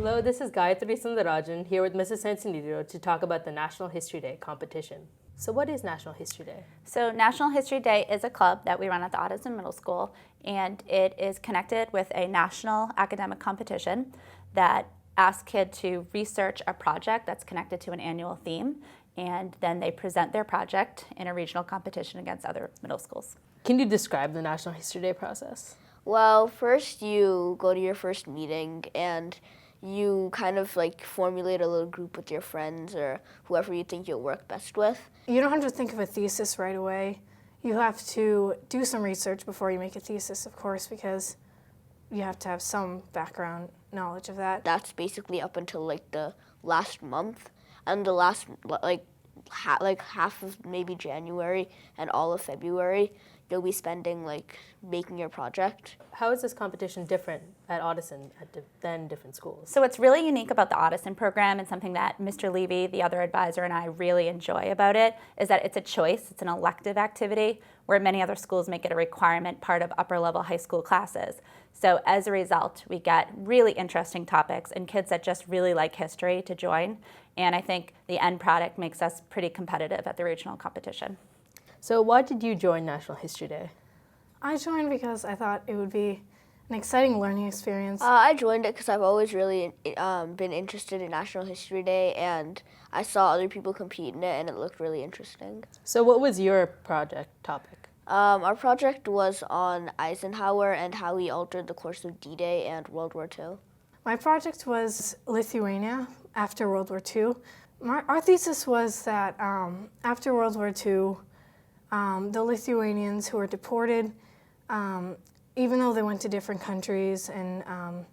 Hello, this is Gayatri Sundarajan here with Mrs. Sansinidro to talk about the National History Day competition. So what is National History Day? So National History Day is a club that we run at the Addison Middle School, and it is connected with a national academic competition that asks kids to research a project that's connected to an annual theme, and then they present their project in a regional competition against other middle schools. Can you describe the National History Day process? Well, first you go to your first meeting and you kind of like formulate a little group with your friends or whoever you think you'll work best with. You don't have to think of a thesis right away. You have to do some research before you make a thesis, of course, because you have to have some background knowledge of that. That's basically up until like the last month, and the last half of maybe January and all of February, you'll be spending like making your project. How is this competition different at Addison than different schools? So what's really unique about the Addison program and something that Mr. Levy, the other advisor, and I really enjoy about it is that it's a choice, it's an elective activity, where many other schools make it a requirement part of upper level high school classes. So as a result, we get really interesting topics and kids that just really like history to join. And I think the end product makes us pretty competitive at the regional competition. So why did you join National History Day? I joined because I thought it would be an exciting learning experience. I joined it because I've always really been interested in National History Day, and I saw other people compete in it, and it looked really interesting. So what was your project topic? Our project was on Eisenhower and how he altered the course of D-Day and World War II. My project was Lithuania after World War II. Our thesis was that after World War II, the Lithuanians who were deported, even though they went to different countries and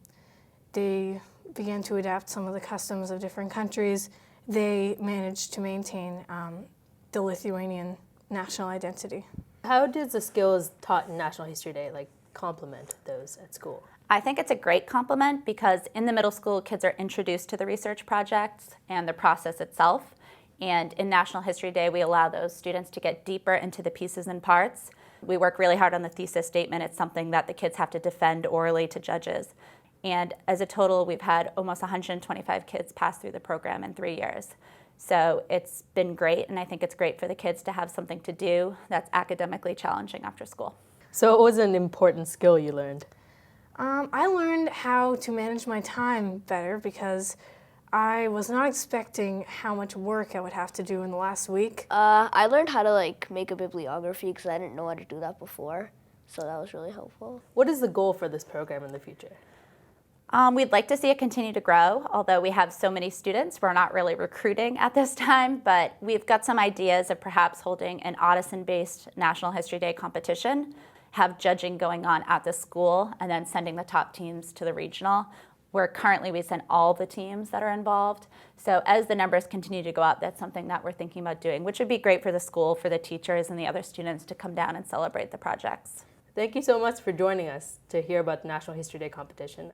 they began to adapt some of the customs of different countries, they managed to maintain the Lithuanian national identity. How does the skills taught in National History Day complement those at school? I think it's a great complement because in the middle school, kids are introduced to the research projects and the process itself. And in National History Day, we allow those students to get deeper into the pieces and parts. We work really hard on the thesis statement. It's something that the kids have to defend orally to judges. And as a total, we've had almost 125 kids pass through the program in 3 years. So it's been great, and I think it's great for the kids to have something to do that's academically challenging after school. So what was an important skill you learned? I learned how to manage my time better because I was not expecting how much work I would have to do in the last week. I learned how to make a bibliography because I didn't know how to do that before, so that was really helpful. What is the goal for this program in the future? We'd like to see it continue to grow, although we have so many students, we're not really recruiting at this time, but we've got some ideas of perhaps holding an Addison-based National History Day competition, have judging going on at the school, and then sending the top teams to the regional, where currently we send all the teams that are involved. So as the numbers continue to go up, that's something that we're thinking about doing, which would be great for the school, for the teachers, and the other students to come down and celebrate the projects. Thank you so much for joining us to hear about the National History Day competition.